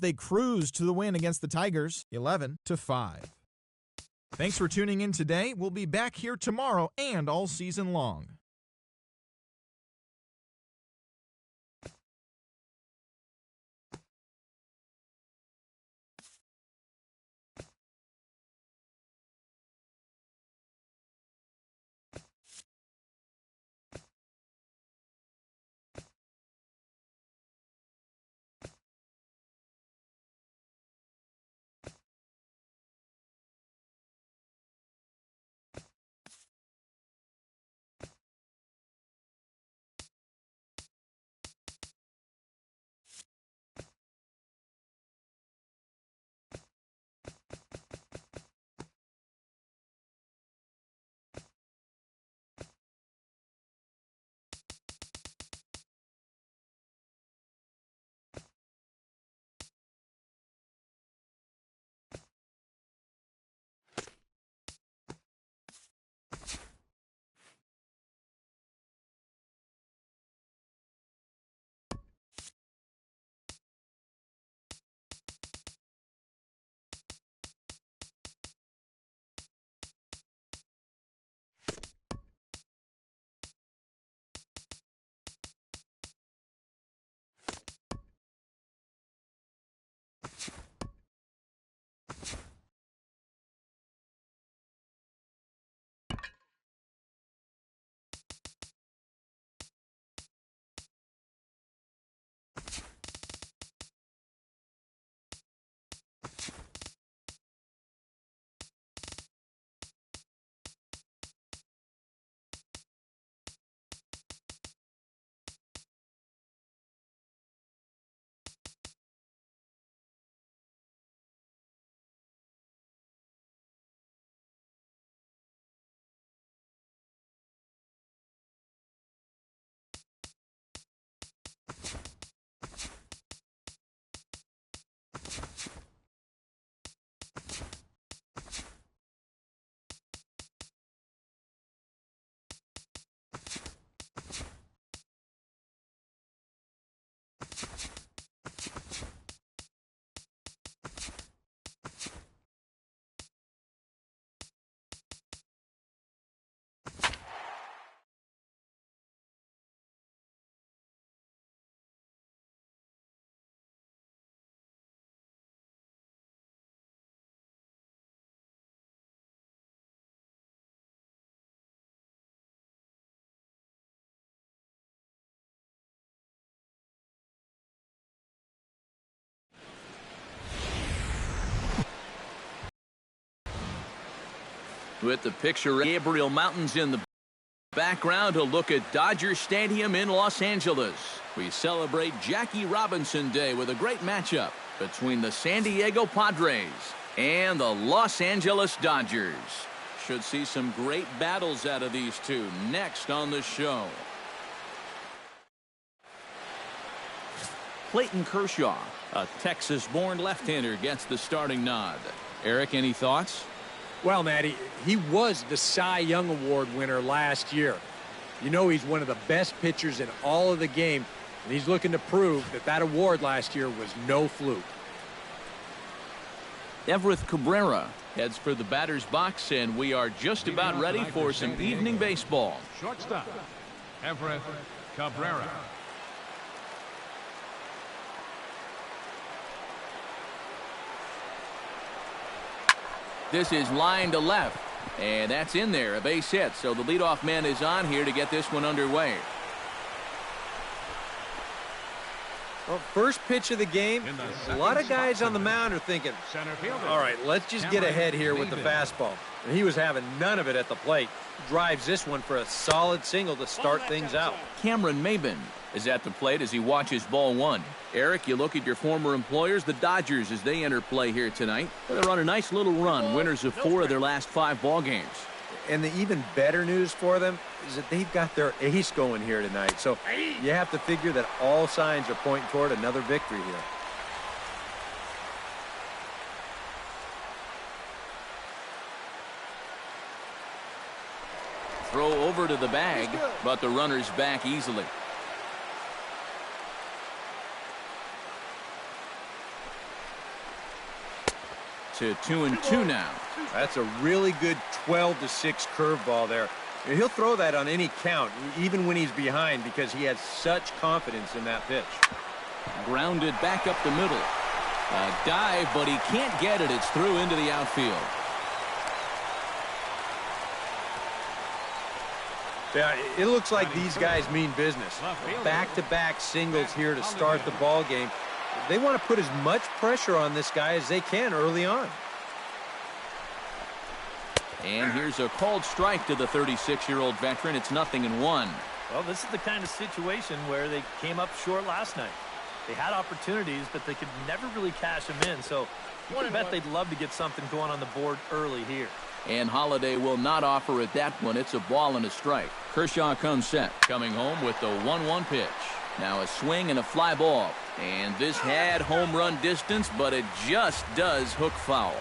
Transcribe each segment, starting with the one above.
They cruise to the win against the Tigers, 11-5. Thanks for tuning in today. We'll be back here tomorrow and all season long. With the picture, Gabriel Mountains in the background, to look at Dodger Stadium in Los Angeles. We celebrate Jackie Robinson Day with a great matchup between the San Diego Padres and the Los Angeles Dodgers. Should see some great battles out of these two next on the show. Clayton Kershaw, a Texas-born left-hander, gets the starting nod. Eric, any thoughts? Well, Matty, he was the Cy Young Award winner last year. You know he's one of the best pitchers in all of the game, and he's looking to prove that that award last year was no fluke. Everett Cabrera heads for the batter's box, and we are just about ready for some evening baseball. Shortstop, Everett Cabrera. This is line to left, and that's in there, a base hit. So the leadoff man is on here to get this one underway. Well, first pitch of the game, a lot of guys on the mound are thinking, all right, let's just get ahead here with the fastball. And he was having none of it at the plate. Drives this one for a solid single to start things out. Cameron Maben is at the plate as he watches ball one. Eric, you look at your former employers, the Dodgers, as they enter play here tonight. They're on a nice little run, winners of 4 of their last 5 ball games. And the even better news for them is that they've got their ace going here tonight. So you have to figure that all signs are pointing toward another victory here. Throw over to the bag, but the runner's back easily. to 2-2 now. That's a really good 12-6 curveball there. He'll throw that on any count, even when he's behind, because he has such confidence in that pitch. Grounded back up the middle. A dive, but he can't get it. It's through into the outfield. Yeah, it looks like these guys mean business. Back-to-back singles here to start the ball game. They want to put as much pressure on this guy as they can early on. And here's a called strike to the 36-year-old veteran. It's 0-1. Well, this is the kind of situation where they came up short last night. They had opportunities, but they could never really cash them in. So you can bet they'd love to get something going on the board early here. And Holiday will not offer at that one. It's a ball and a strike. Kershaw comes set. Coming home with the 1-1 pitch. Now a swing and a fly ball. And this had home run distance, but it just does hook foul.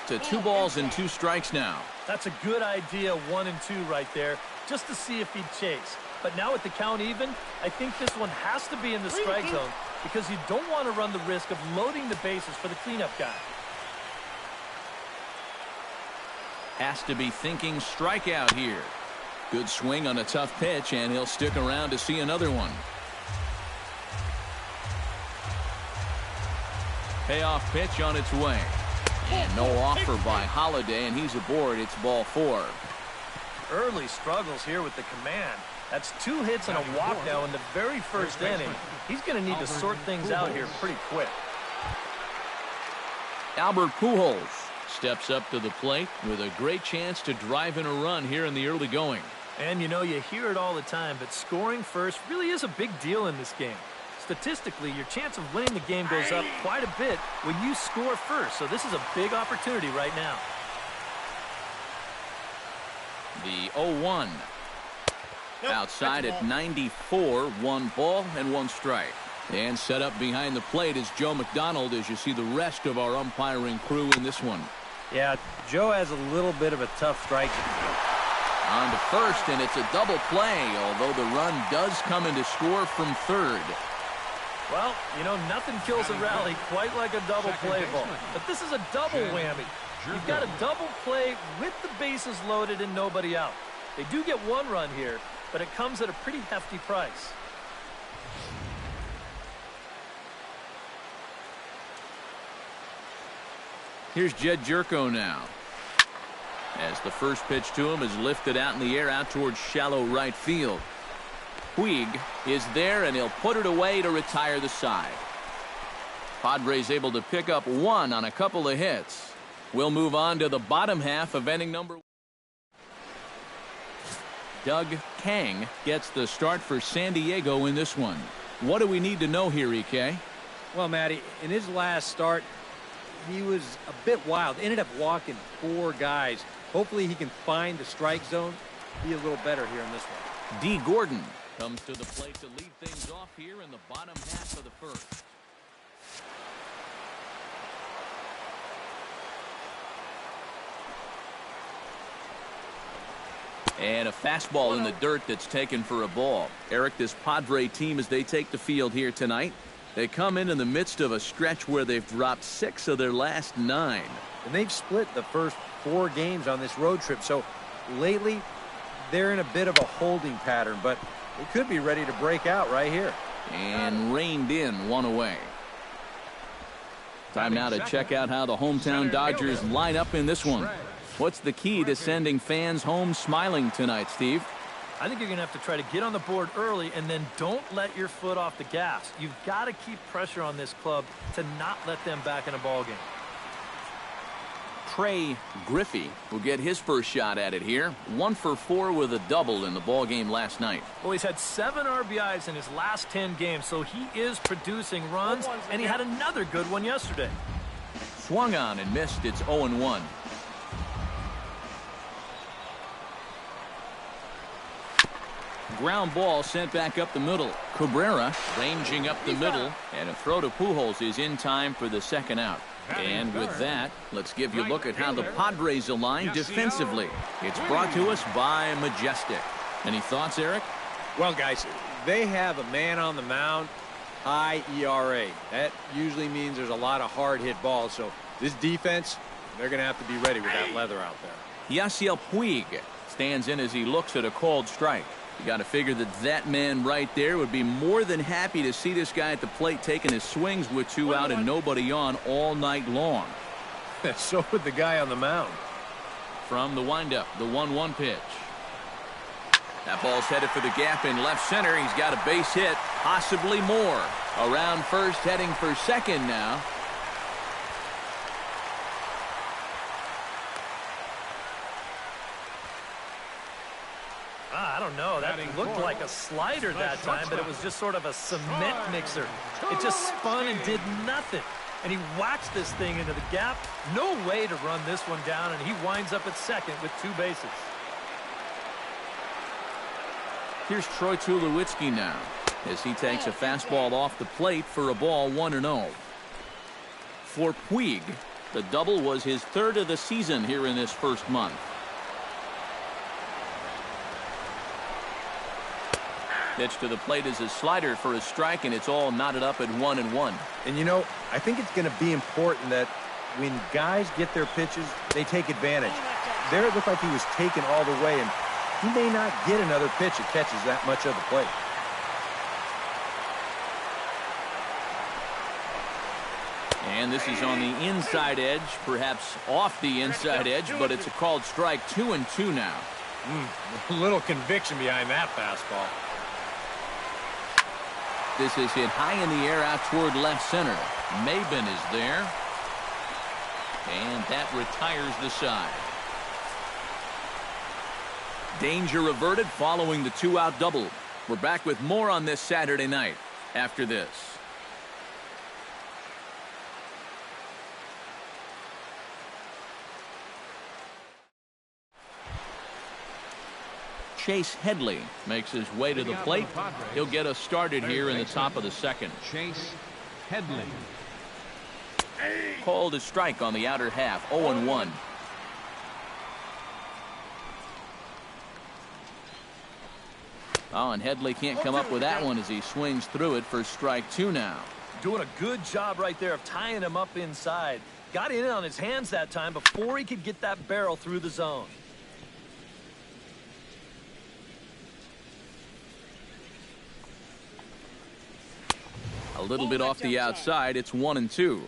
To 2 balls and 2 strikes now. That's a good idea, 1 and 2 right there, just to see if he'd chase. But now with the count even, I think this one has to be in the strike zone because you don't want to run the risk of loading the bases for the cleanup guy. Has to be thinking strikeout here. Good swing on a tough pitch, and he'll stick around to see another one. Payoff pitch on its way. And no offer by Holiday, and he's aboard. It's ball 4. Early struggles here with the command. That's 2 hits and a walk now in the very first inning. He's going to need to sort things out here pretty quick. Albert Pujols steps up to the plate with a great chance to drive in a run here in the early going. And you know, you hear it all the time, but scoring first really is a big deal in this game. Statistically, your chance of winning the game goes up quite a bit when you score first. So this is a big opportunity right now. The 0-1. Outside at 94, 1 ball and 1 strike. And set up behind the plate is Joe McDonald as you see the rest of our umpiring crew in this one. Yeah, Joe has a little bit of a tough strike. On to first, and it's a double play, although the run does come in to score from third. Well, you know, nothing kills a rally quite like a double play ball. But this is a double whammy. You've got a double play with the bases loaded and nobody out. They do get 1 run here, but it comes at a pretty hefty price. Here's Jed Jerko now. As the first pitch to him is lifted out in the air out towards shallow right field. Puig is there, and he'll put it away to retire the side. Padres able to pick up 1 on a couple of hits. We'll move on to the bottom half of inning number 1. Doug Kang gets the start for San Diego in this one. What do we need to know here, EK? Well, Matty, in his last start, he was a bit wild. Ended up walking 4 guys. Hopefully he can find the strike zone, be a little better here in this one. D. Gordon comes to the plate to lead things off here in the bottom half of the first. And a fastball in the dirt that's taken for a ball. Eric, this Padre team, as they take the field here tonight, they come in the midst of a stretch where they've dropped 6 of their last 9. And they've split the first 4 games on this road trip. So lately, they're in a bit of a holding pattern, but they could be ready to break out right here. And reined in 1 away. Time now to check out how the hometown Dodgers line up in this one. What's the key to sending fans home smiling tonight, Steve? I think you're going to have to try to get on the board early and then don't let your foot off the gas. You've got to keep pressure on this club to not let them back in a ball game. Trey Griffey will get his first shot at it here. 1 for 4 with a double in the ball game last night. Well, he's had 7 RBIs in his last 10 games, so he is producing runs, and he had another good one yesterday. Swung on and missed. It's 0-1. Ground ball sent back up the middle. Cabrera ranging up the middle, and a throw to Pujols is in time for the second out. And with that, let's give you a look at how the Padres align defensively. It's brought to us by Majestic. Any thoughts, Eric? Well, guys, they have a man on the mound high ERA. That usually means there's a lot of hard-hit balls, so this defense, they're going to have to be ready with that leather out there. Yasiel Puig stands in as he looks at a called strike. You got to figure that man right there would be more than happy to see this guy at the plate taking his swings with 2 out and nobody on all night long. So would the guy on the mound. From the windup, the 1-1 pitch. That ball's headed for the gap in left center. He's got a base hit, possibly more. Around first, heading for second now. I don't know. That looked like a slider that time, but it was just sort of a cement mixer. It just spun and did nothing. And he whacked this thing into the gap. No way to run this one down, and he winds up at second with 2 bases. Here's Troy Tulowitzki now as he takes a fastball off the plate for a ball 1-0. For Puig, the double was his 3rd of the season here in this first month. Pitch to the plate is a slider for a strike, and it's all knotted up at 1-1. And you know, I think it's going to be important that when guys get their pitches, they take advantage. There it looked like he was taken all the way, and he may not get another pitch that catches that much of the plate. And this is on the inside edge, perhaps off the inside edge, but it's a called strike. 2-2 now. A little conviction behind that fastball. This is hit high in the air out toward left center. Maben is there. And that retires the side. Danger averted following the 2-out double. We're back with more on this Saturday night after this. Chase Headley makes his way to the plate. He'll get us started here in the top of the second. Chase Headley. Called a strike on the outer half. 0-1. Oh, and Headley can't come up with that one as he swings through it for strike 2 now. Doing a good job right there of tying him up inside. Got in on his hands that time before he could get that barrel through the zone. A little bit off the outside. It's 1-2.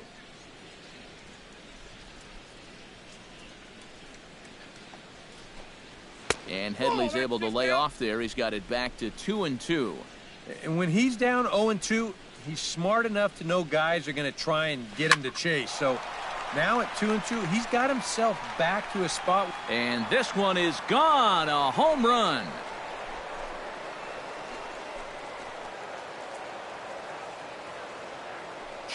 And Headley's able to lay off there. He's got it back to 2-2. And when he's down 0-2, he's smart enough to know guys are going to try and get him to chase. So now at 2-2, he's got himself back to a spot. And this one is gone. A home run.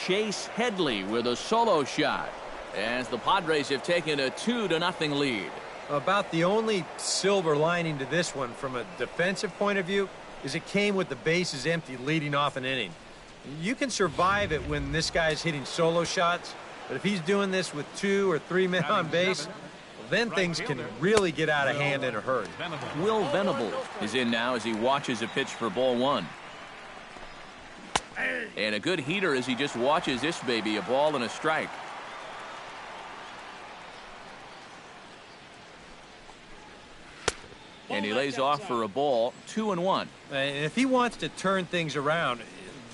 Chase Headley with a solo shot as the Padres have taken a 2-0 lead. About the only silver lining to this one from a defensive point of view is it came with the bases empty leading off an inning. You can survive it when this guy's hitting solo shots, but if he's doing this with 2 or 3 men on base, then things can really get out of hand in a hurry. Will Venable is in now as he watches a pitch for ball 1. And a good heater as he just watches this baby, a ball and a strike. And he lays off for a ball. 2-1. And if he wants to turn things around,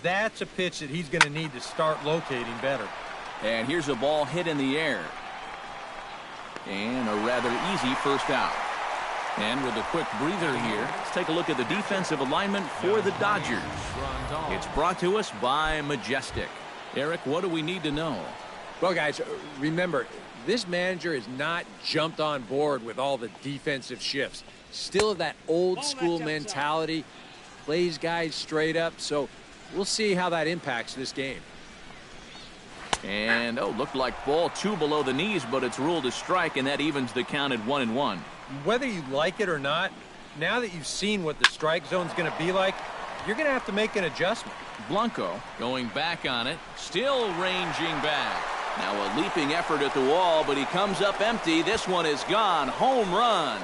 that's a pitch that he's going to need to start locating better. And here's a ball hit in the air. And a rather easy first out. And with a quick breather here, let's take a look at the defensive alignment for the Dodgers. It's brought to us by Majestic. Eric, what do we need to know? Well, guys, remember, this manager has not jumped on board with all the defensive shifts. Still that old school mentality, plays guys straight up, so we'll see how that impacts this game. And, looked like ball 2 below the knees, but it's ruled a strike, and that evens the count at 1-1. Whether you like it or not, now that you've seen what the strike zone's going to be like, you're going to have to make an adjustment. Blanco going back on it, still ranging back. Now a leaping effort at the wall, but he comes up empty. This one is gone. Home run.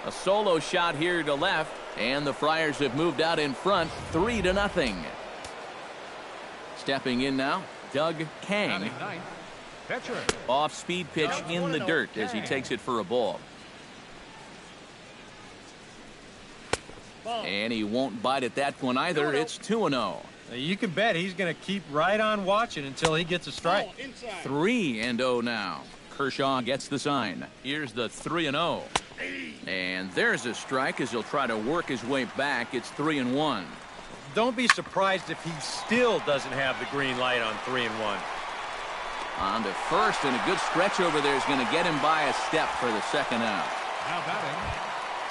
A solo shot here to left, and the Friars have moved out in front 3-0. Stepping in now, Doug Kang. Off-speed pitch in the dirt as he takes it for a ball. And he won't bite at that one either. It's 2-0. You can bet he's going to keep right on watching until he gets a strike. 3-0 now. Kershaw gets the sign. Here's the 3-0. And there's a strike as he'll try to work his way back. It's 3-1. Don't be surprised if he still doesn't have the green light on 3-1. On to first, and a good stretch over there is going to get him by a step for the second out. Now batting,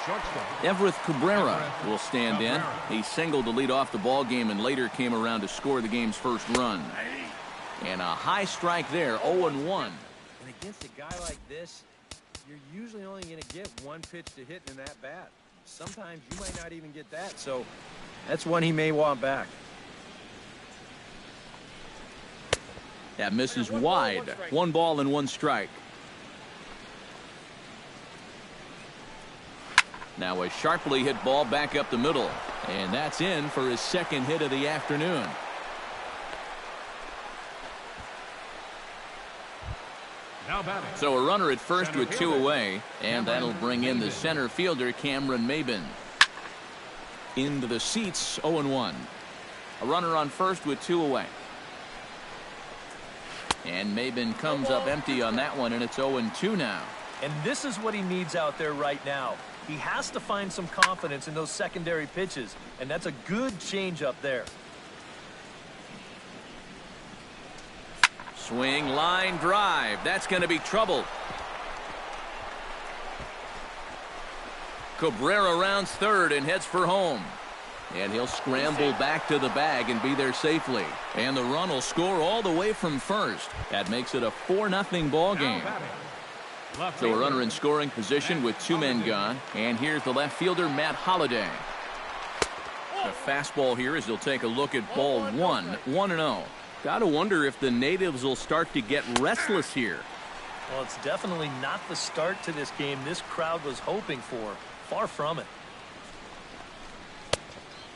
shortstop. Everett Cabrera will stand in. He singled to lead off the ball game and later came around to score the game's first run. And a high strike there, 0-1. And against a guy like this, you're usually only going to get one pitch to hit in that bat. Sometimes you might not even get that, so that's one he may want back. That misses wide. 1 ball and 1 strike. Now a sharply hit ball back up the middle. And that's in for his second hit of the afternoon. Now batting. So a runner at first with 2 away. And that'll bring in the center fielder, Cameron Maben. Into the seats, 0-1. A runner on first with 2 away. And Maben comes up empty on that one, and it's 0-2 now. And this is what he needs out there right now. He has to find some confidence in those secondary pitches, and that's a good changeup there. Swing, line, drive. That's going to be trouble. Cabrera rounds third and heads for home. And he'll scramble back to the bag and be there safely. And the run will score all the way from first. That makes it a 4-0 ball game. So a runner in scoring position with 2 men gone. And here's the left fielder, Matt Holliday. The fastball here as he'll take a look at ball 1, 1-0. Gotta wonder if the natives will start to get restless here. Well, it's definitely not the start to this game this crowd was hoping for. Far from it.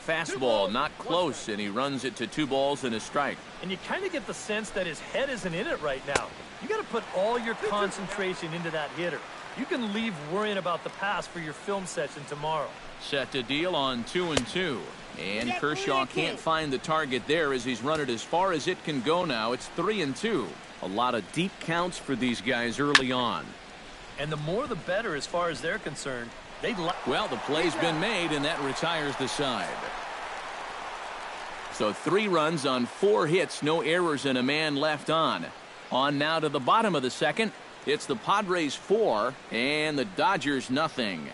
Fastball not close, and he runs it to 2 balls and a strike. And you kind of get the sense that his head isn't in it right now. You got to put all your concentration into that hitter. You can leave worrying about the pass for your film session tomorrow. Set to deal on 2-2. And Kershaw can't find the target there as he's run it as far as it can go now. It's 3-2. A lot of deep counts for these guys early on. And the more the better as far as they're concerned. Well, the play's been made, and that retires the side. So 3 runs on 4 hits, no errors, and a man left on. On now to the bottom of the second. It's the Padres 4 and the Dodgers nothing.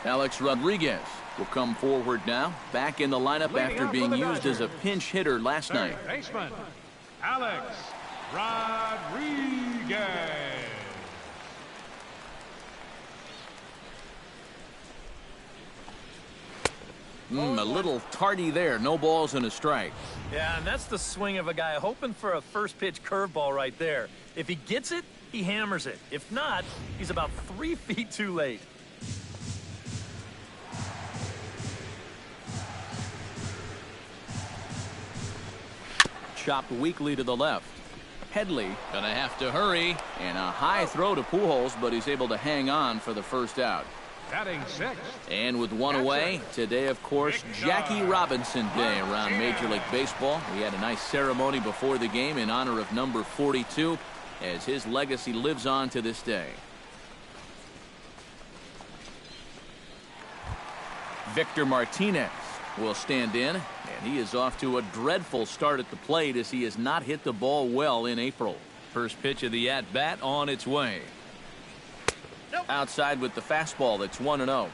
Alex Rodriguez will come forward now, back in the lineup after being used as a pinch hitter last night. Baseman, Alex Rodriguez. A little tardy there. No balls and a strike. Yeah, and that's the swing of a guy hoping for a first pitch curveball right there. If he gets it, he hammers it. If not, he's about 3 feet too late. Chopped weakly to the left. Headley gonna have to hurry, and a high throw to Pujols, but he's able to hang on for the first out. Batting 6. And with 1 away, today, of course, Jackie Robinson Day around Major League Baseball. We had a nice ceremony before the game in honor of number 42, as his legacy lives on to this day. Victor Martinez will stand in, and he is off to a dreadful start at the plate as he has not hit the ball well in April. First pitch of the at-bat on its way. Outside with the fastball. That's 1-0.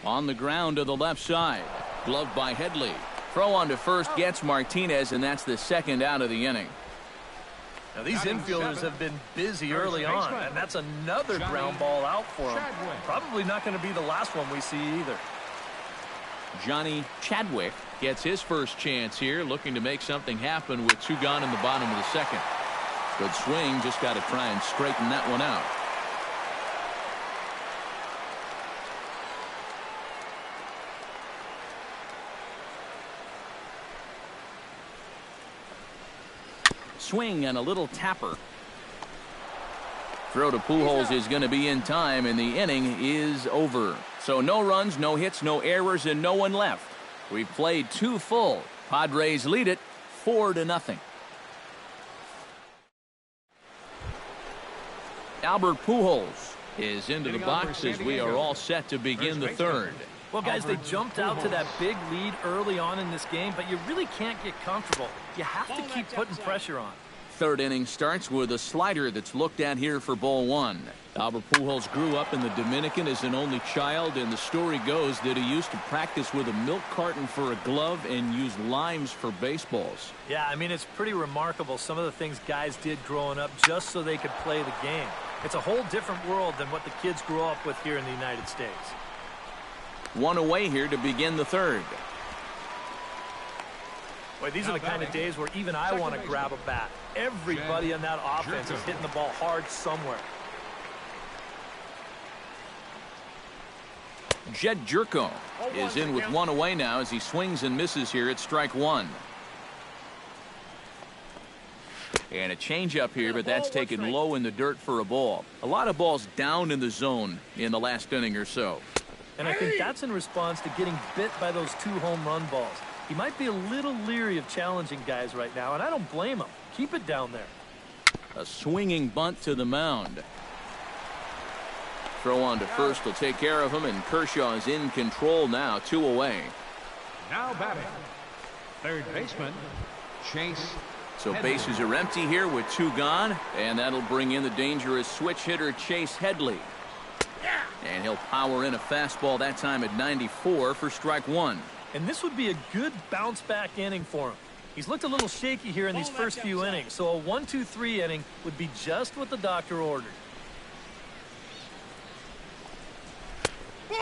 On the ground to the left side. Gloved by Headley. Throw on to first gets Martinez, and that's the second out of the inning. Now these infielders have been busy early on, and that's another ground ball out for them. Probably not going to be the last one we see either. Johnny Chadwick gets his first chance here, looking to make something happen with 2 gone in the bottom of the second. Good swing, just got to try and straighten that one out. Swing and a little tapper. Throw to Pujols is going to be in time, and the inning is over. So no runs, no hits, no errors, and no one left. We've played 2 full. Padres lead it 4-0. Albert Pujols is into the box as we are all set to begin the third. Well, guys, they jumped out to that big lead early on in this game, but you really can't get comfortable. You have to keep putting pressure on. Third inning starts with a slider that's looked at here for ball 1. Albert Pujols grew up in the Dominican as an only child, and the story goes that he used to practice with a milk carton for a glove and use limes for baseballs. Yeah, I mean, it's pretty remarkable some of the things guys did growing up just so they could play the game. It's a whole different world than what the kids grew up with here in the United States. 1 away here to begin the third. Boy, these are the kind of days where even I want to grab a bat. Everybody on that offense is hitting the ball hard somewhere. Jed Jerko is in with 1 away now as he swings and misses here at strike 1. And a changeup here, but that's taken low in the dirt for a ball. A lot of balls down in the zone in the last inning or so. And I think that's in response to getting bit by those 2 home run balls. He might be a little leery of challenging guys right now, and I don't blame him. Keep it down there. A swinging bunt to the mound. Throw on to first will take care of him, and Kershaw is in control now, 2 away. Now batting, third baseman, Chase. So bases are empty here with 2 gone, and that'll bring in the dangerous switch hitter Chase Headley. And he'll power in a fastball that time at 94 for strike 1. And this would be a good bounce back inning for him. He's looked a little shaky here in these first few innings, so a 1-2-3 inning would be just what the doctor ordered.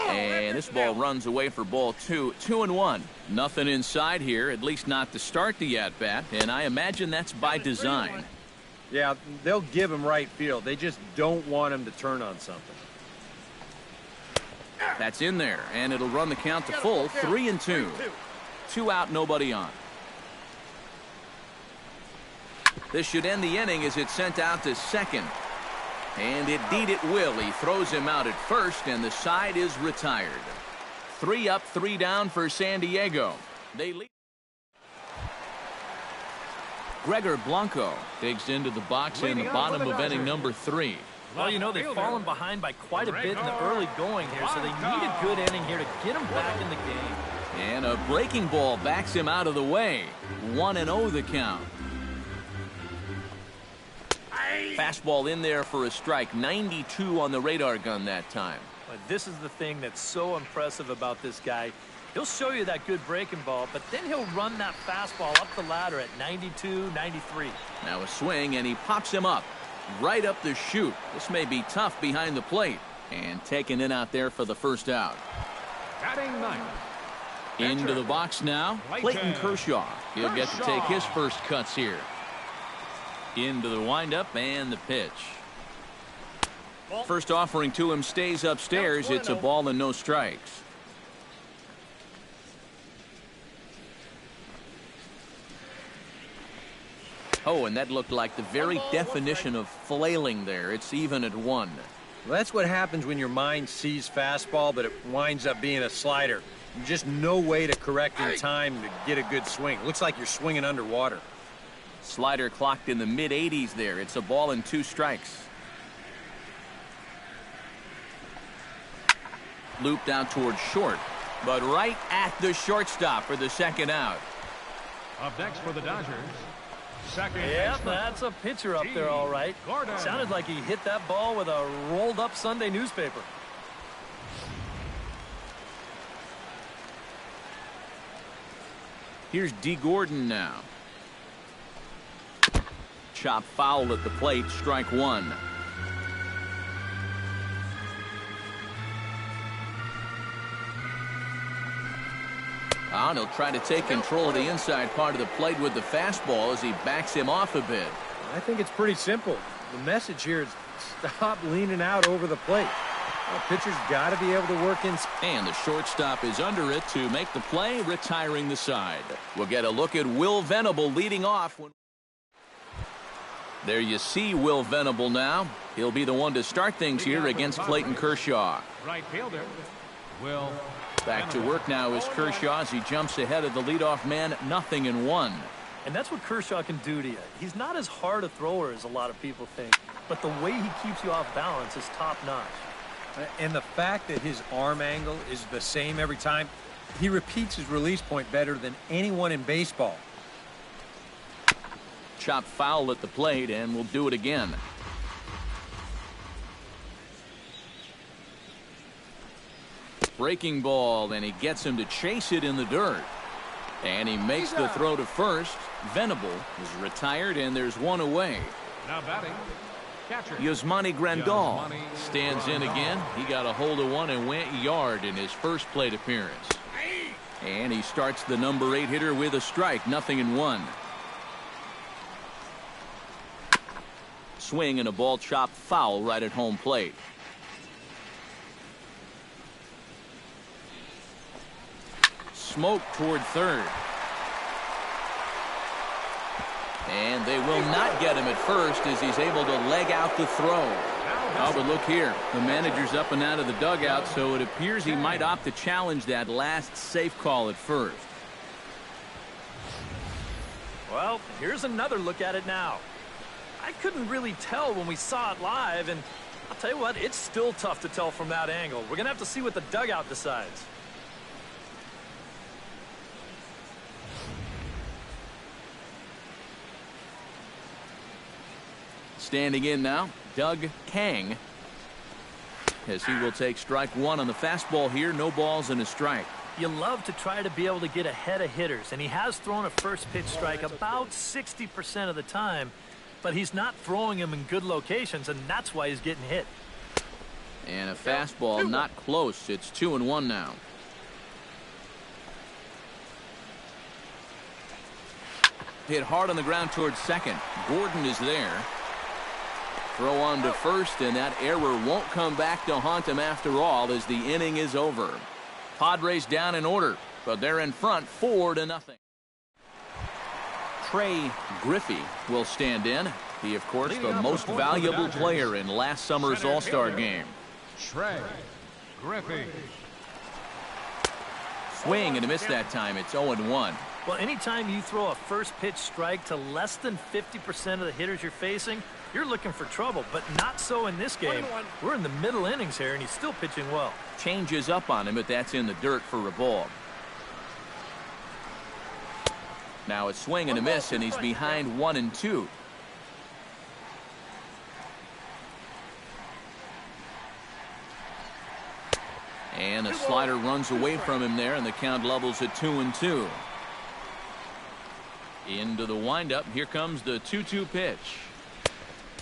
And this ball runs away for ball 2. 2-1. Nothing inside here, at least not to start the at-bat, and I imagine that's by design. Yeah, they'll give him right field. They just don't want him to turn on something. That's in there, and it'll run the count to full. 3-2. 2 out, nobody on. This should end the inning as it's sent out to second. And indeed it will. He throws him out at first, and the side is retired. 3 up, 3 down for San Diego. They lead. Gregor Blanco digs into the box in the bottom of inning number 3. Well, you know, they've fallen behind by quite a bit in the early going here, so they need a good inning here to get them back in the game. And a breaking ball backs him out of the way. 1-0 the count. Fastball in there for a strike. 92 on the radar gun that time. But this is the thing that's so impressive about this guy. He'll show you that good breaking ball, but then he'll run that fastball up the ladder at 92, 93. Now a swing, and he pops him up right up the chute. This may be tough behind the plate. And taken in out there for the first out. Batting 9th. Into the box now, Clayton Kershaw. He'll get to take his first cuts here. Into the windup and the pitch. First offering to him stays upstairs. It's a ball and no strikes. Oh, and that looked like the very definition of flailing there. It's even at 1. Well, that's what happens when your mind sees fastball, but it winds up being a slider. Just no way to correct in time to get a good swing. It looks like you're swinging underwater. Slider clocked in the mid-80s there. It's a ball and 2 strikes. Looped out towards short, but right at the shortstop for the second out. Up next for the Dodgers, second Yeah, baseman. that's a pitcher up there, all right. Gordon. Sounded like he hit that ball with a rolled-up Sunday newspaper. Here's D. Gordon now. Chop foul at the plate, strike 1. Now he'll try to take control of the inside part of the plate with the fastball as he backs him off a bit. I think it's pretty simple. The message here is stop leaning out over the plate. Well, pitcher's got to be able to work in. And the shortstop is under it to make the play, retiring the side. We'll get a look at Will Venable leading off. There you see Will Venable now. He'll be the one to start things here against Clayton Kershaw. Right fielder, Will. Back to work now is Kershaw as he jumps ahead of the leadoff man, 0-1. And that's what Kershaw can do to you. He's not as hard a thrower as a lot of people think, but the way he keeps you off balance is top-notch. And the fact that his arm angle is the same every time, he repeats his release point better than anyone in baseball. Chop foul at the plate, and we'll do it again. Breaking ball, and he gets him to chase it in the dirt. And he makes the throw to first. Venable is retired, and there's one away. Now batting, catcher Yasmani Grandal stands in again. He got a hold of one and went yard in his first plate appearance. And he starts the number 8 hitter with a strike, 0-1. Swing and a ball chopped foul right at home plate. Smoke toward third. And they will not get him at first as he's able to leg out the throw. Oh, but look here. The manager's up and out of the dugout, so it appears he might opt to challenge that last safe call at first. Well, here's another look at it now. I couldn't really tell when we saw it live, and I'll tell you what, it's still tough to tell from that angle. We're going to have to see what the dugout decides. Standing in now, Doug Kang, as he will take strike one on the fastball here. No balls and a strike. You love to try to be able to get ahead of hitters, and he has thrown a first pitch strike about 60% of the time, but he's not throwing them in good locations, and that's why he's getting hit. And a fastball not close. It's 2-1 now. Hit hard on the ground towards second. Gordon is there. Throw on to first, and that error won't come back to haunt him after all as the inning is over. Padres down in order, but they're in front 4-0. Trey Griffey will stand in. He, of course, the most valuable player in last summer's All-Star game. Trey Griffey. Swing and a miss that time. It's 0-1. Well, anytime you throw a first pitch strike to less than 50% of the hitters you're facing, you're looking for trouble, but not so in this game. We're in the middle innings here, and he's still pitching well. Changes up on him, but that's in the dirt for a ball. Now a swing and a miss, and he's behind 1-2. And a slider runs away from him there, and the count levels at 2-2. Into the windup. Here comes the 2-2 pitch.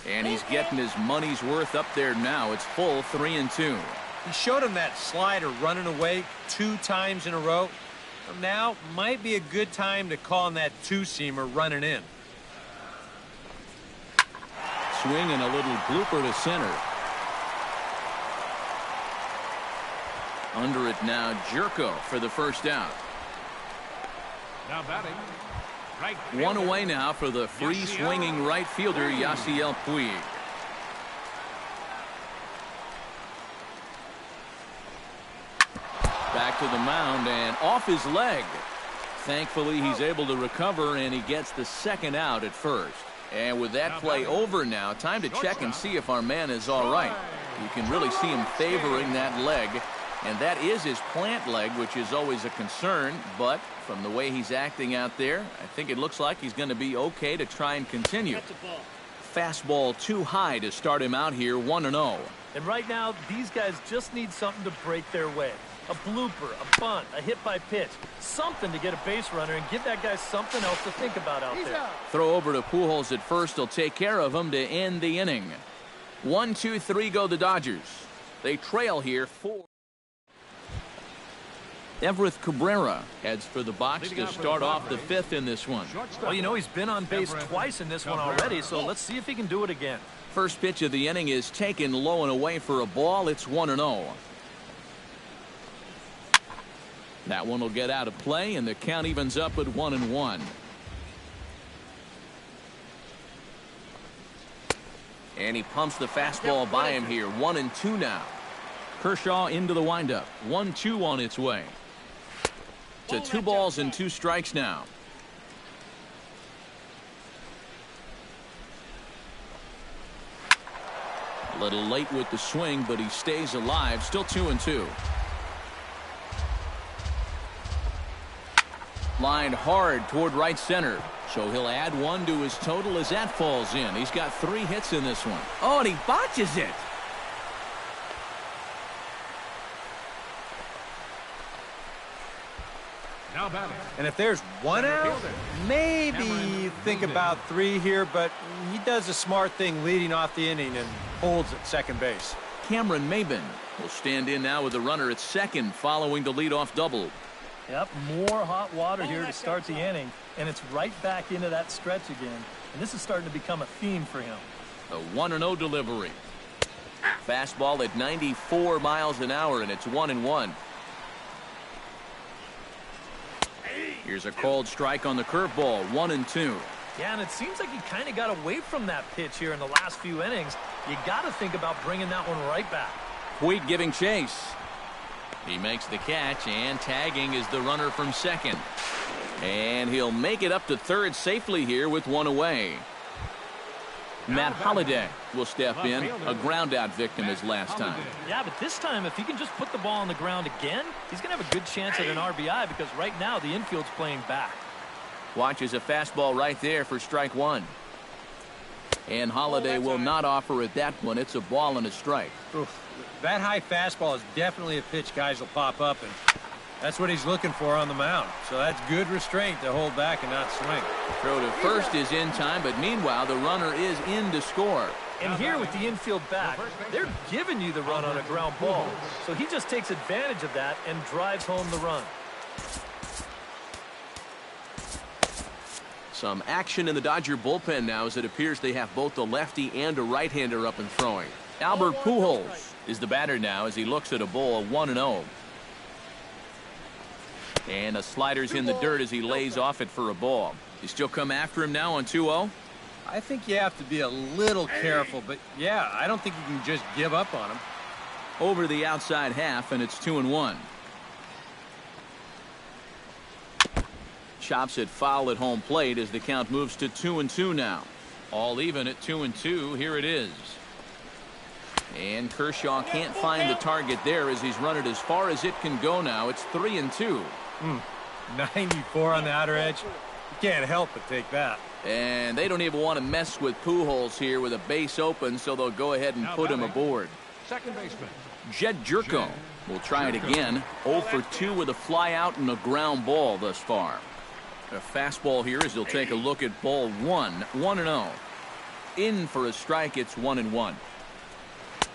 And he's getting his money's worth up there now. It's full 3-2. He showed him that slider running away 2 times in a row. Now might be a good time to call on that 2-seamer running in. Swing and a little blooper to center. Under it now, Jerko for the first out. Now batting, right One away now for the free swinging right fielder, Yasiel Puig. Back to the mound and off his leg. Thankfully, he's able to recover, and he gets the second out at first. And with that play over now, time to check and see if our man is all right. You can really see him favoring that leg, and that is his plant leg, which is always a concern. But from the way he's acting out there, I think it looks like he's going to be okay to try and continue. Fastball too high to start him out here, 1-0. And right now, these guys just need something to break their way. A blooper, a bunt, a hit by pitch, something to get a base runner and give that guy something else to think about out there. Throw over to Pujols at first. He'll take care of him to end the inning. 1-2-3 go the Dodgers. They trail here 4. Everett Cabrera heads for the box to start off the fifth in this one. Well, you know, he's been on base twice in this one already, so let's see if he can do it again. First pitch of the inning is taken low and away for a ball. It's 1-0. That one will get out of play, and the count evens up at 1-1. And he pumps the fastball by him here. 1-2 now. Kershaw into the windup. 1-2 on its way. To 2 balls and 2 strikes now. A little late with the swing, but he stays alive. Still 2-2. Lined hard toward right center. So he'll add 1 to his total as that falls in. He's got 3 hits in this one. Oh, and he botches it. And if there's 1 out, maybe think about 3 here, but he does a smart thing leading off the inning and holds at second base. Cameron Maben will stand in now with the runner at second following the leadoff double. Yep, more hot water here to start the inning, and it's right back into that stretch again. And this is starting to become a theme for him. A 1-0 delivery. Fastball at 94 miles an hour, and it's 1-1. Here's a called strike on the curveball. 1-2. Yeah, and it seems like he kind of got away from that pitch here in the last few innings. You got to think about bringing that one right back. Puig giving chase. He makes the catch, and tagging is the runner from second. And he'll make it up to third safely here with 1 away. Matt Holliday will step in. A ground-out victim his last time. Yeah, but this time, if he can just put the ball on the ground again, he's going to have a good chance at an RBI because right now the infield's playing back. Watches a fastball right there for strike 1. And Holliday will not offer at that one. It's a ball and a strike. Oof. That high fastball is definitely a pitch guys will pop up, and that's what he's looking for on the mound. So that's good restraint to hold back and not swing. Throw to first is in time, but meanwhile the runner is in to score. And here with the infield back, they're giving you the run on a ground ball. So he just takes advantage of that and drives home the run. Some action in the Dodger bullpen now as it appears they have both a lefty and a right-hander up and throwing. Albert Pujols is the batter now as he looks at a ball 1-0. And a slider's in the dirt as he lays off it for a ball. You still come after him now on 2-0? I think you have to be a little careful, but yeah, I don't think you can just give up on him. Over the outside half, and it's 2-1. Chops it foul at home plate as the count moves to 2-2 now. All even at 2-2. Here it is. And Kershaw can't find the target there as he's run it as far as it can go now. It's 3-2. 94 on the outer edge. You can't help but take that. And they don't even want to mess with Pujols here with a base open, so they'll go ahead and put him aboard. Second baseman Jed Jerko will try it again. 0 for 2 with a fly out and a ground ball thus far. A fastball here as he'll take a look at ball 1. 1-0. In for a strike. It's 1-1.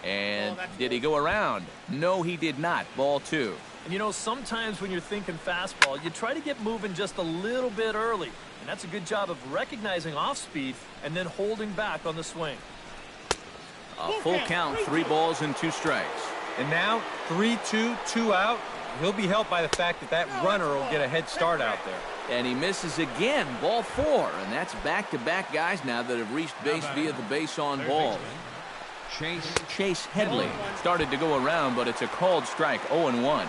And did he go around? No, he did not. Ball 2. And you know, sometimes when you're thinking fastball, you try to get moving just a little bit early. And that's a good job of recognizing off speed and then holding back on the swing. A full count, 3 balls and 2 strikes. And now 3-2, 2 out. He'll be helped by the fact that that runner will get a head start out there. And he misses again. Ball 4. And that's back-to-back guys now that have reached base via the base on balls. Chase Headley started to go around, but it's a called strike. 0-1.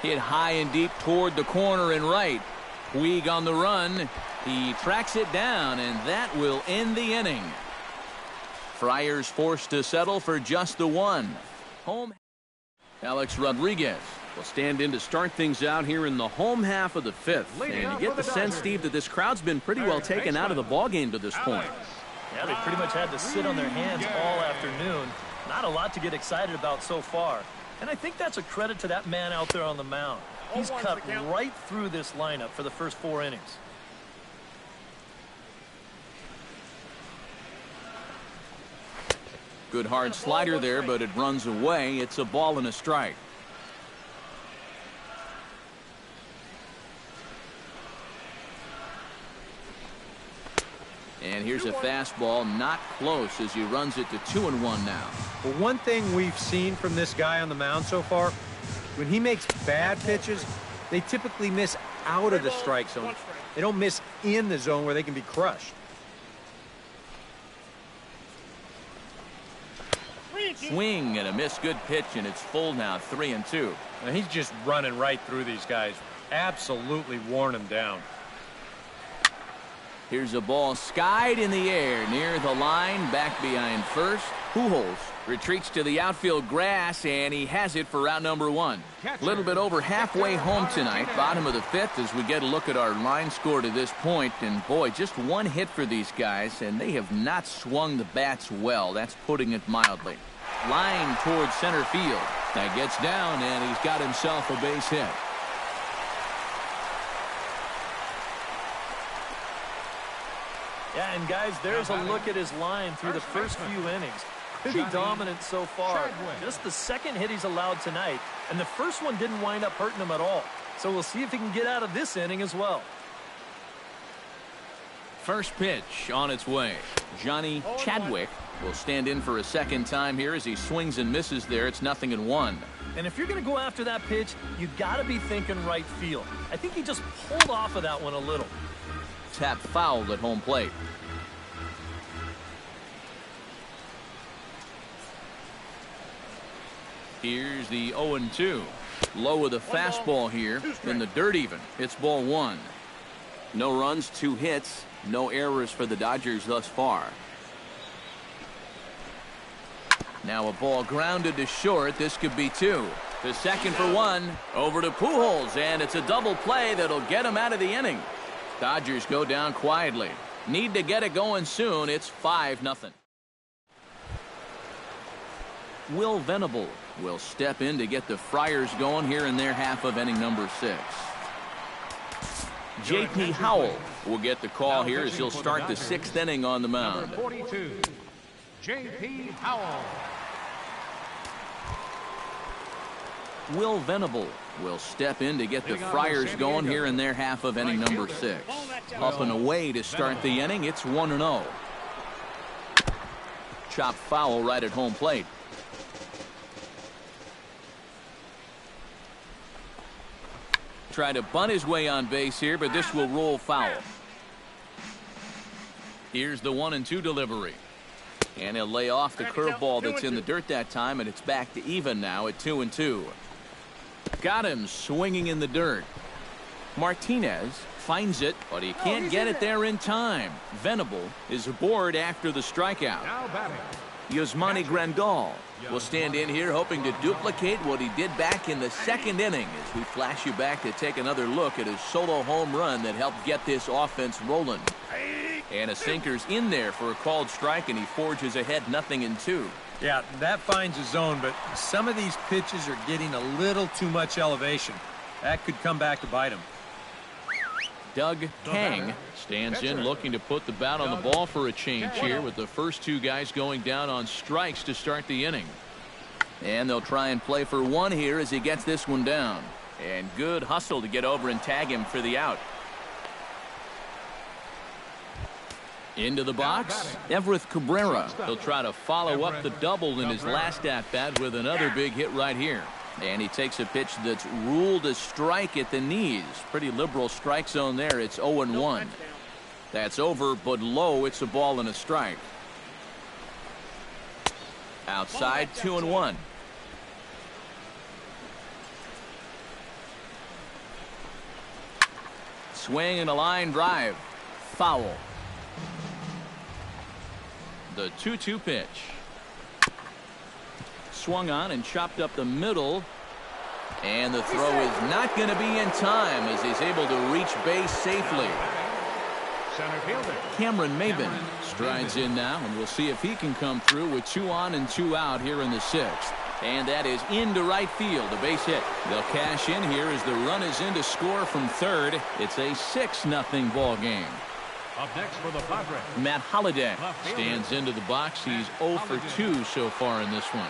Hit high and deep toward the corner and right. Puig on the run. He tracks it down, and that will end the inning. Friars forced to settle for just the 1. Home. Alex Rodriguez will stand in to start things out here in the home half of the 5th. And you get the sense, Steve, that this crowd's been pretty well taken out of the ballgame to this point. Yeah, they pretty much had to sit on their hands all afternoon. Not a lot to get excited about so far. And I think that's a credit to that man out there on the mound. He's cut right through this lineup for the first 4 innings. Good hard slider there, but it runs away. It's a ball and a strike. And here's a fastball, not close, as he runs it to 2-1 now. Well, one thing we've seen from this guy on the mound so far, when he makes bad pitches, they typically miss out of the strike zone. They don't miss in the zone where they can be crushed. Swing and a missed. Good pitch, and it's full now, 3-2. Now, he's just running right through these guys. Absolutely worn them down. Here's a ball skied in the air near the line, back behind first. Pujols retreats to the outfield grass, and he has it for out number 1. A little bit over halfway home tonight, bottom of the 5th, as we get a look at our line score to this point. And boy, just one hit for these guys, and they have not swung the bats well. That's putting it mildly. Line towards center field. That gets down, and he's got himself a base hit. Yeah, and guys, there's a look at his line through the first few innings. Pretty dominant so far. Just the second hit he's allowed tonight, and the first one didn't wind up hurting him at all. So we'll see if he can get out of this inning as well. First pitch on its way. Johnny Chadwick will stand in for a second time here as he swings and misses there. It's 0-1. And if you're going to go after that pitch, you got to be thinking right field. I think he just pulled off of that one a little. Tap fouled at home plate. Here's the 0-2. Low with a fastball here in the dirt even. It's ball 1. No runs, 2 hits, no errors for the Dodgers thus far. Now a ball grounded to short. This could be 2. To second for 1. Over to Pujols, and it's a double play that'll get him out of the inning. Dodgers go down quietly. Need to get it going soon. It's 5-0. Will Venable will step in to get the Friars going here in their half of inning number 6. J.P. Howell will get the call here as he'll start the 6th inning on the mound. 42, J.P. Howell. Will Venable will step in to get the Friars going here in their half of inning number 6. Up and away to start the inning. It's 1-0. Chop foul right at home plate. Try to bunt his way on base here, but this will roll foul. Here's the 1-2 delivery. And he'll lay off the curveball that's in the dirt that time, and it's back to even now at 2-2. Got him swinging in the dirt. Martinez finds it, but he can't get it there in time. Venable is aboard after the strikeout. Yasmani Grandal will stand in here hoping to duplicate what he did back in the 2nd inning as we flash you back to take another look at his solo home run that helped get this offense rolling. And a sinker's in there for a called strike, and he forges ahead 0-2. Yeah, that finds a zone, but some of these pitches are getting a little too much elevation. That could come back to bite him. Doug Kang stands in looking to put the bat on the ball for a change here with the first 2 guys going down on strikes to start the inning. And they'll try and play for 1 here as he gets this one down. And good hustle to get over and tag him for the out. Into the box, Everett Cabrera. He'll try to follow up the double in his last at-bat with another big hit right here. And he takes a pitch that's ruled a strike at the knees. Pretty liberal strike zone there. It's 0-1. That's over, but low. It's a ball and a strike. Outside, 2-1. Swing and a line drive. Foul. The 2-2 pitch. Swung on and chopped up the middle. And the throw is not going to be in time as he's able to reach base safely. Center fielder Cameron Maben strides in now, and we'll see if he can come through with 2 on and 2 out here in the 6th. And that is into right field, a base hit. They'll cash in here as the run is in to score from third. It's a 6-0 ball game. Up next for the Padres, Matt Holliday stands into the box. He's 0 for 2 so far in this one.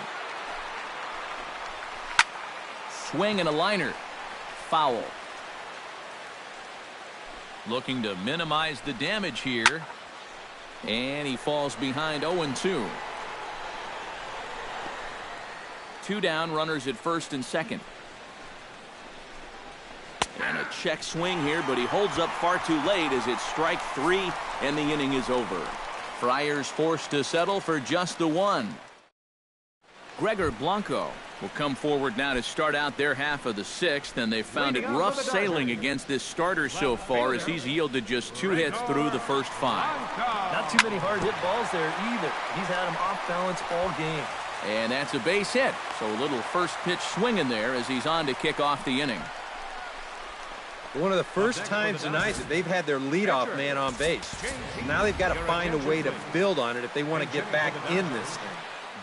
Swing and a liner. Foul. Looking to minimize the damage here. And he falls behind 0-2. 2 down, runners at first and second. And a check swing here, but he holds up far too late as it's strike 3 and the inning is over. Friars forced to settle for just the 1. Gregor Blanco will come forward now to start out their half of the 6th, and they've found it rough sailing against this starter so far as he's yielded just 2 hits through the first 5. Not too many hard hit balls there either. He's had them off balance all game. And that's a base hit, so a little first pitch swing in there as he's on to kick off the inning. One of the first times tonight that they've had their leadoff man on base. Now they've got to find a way to build on it if they want to get back in this thing.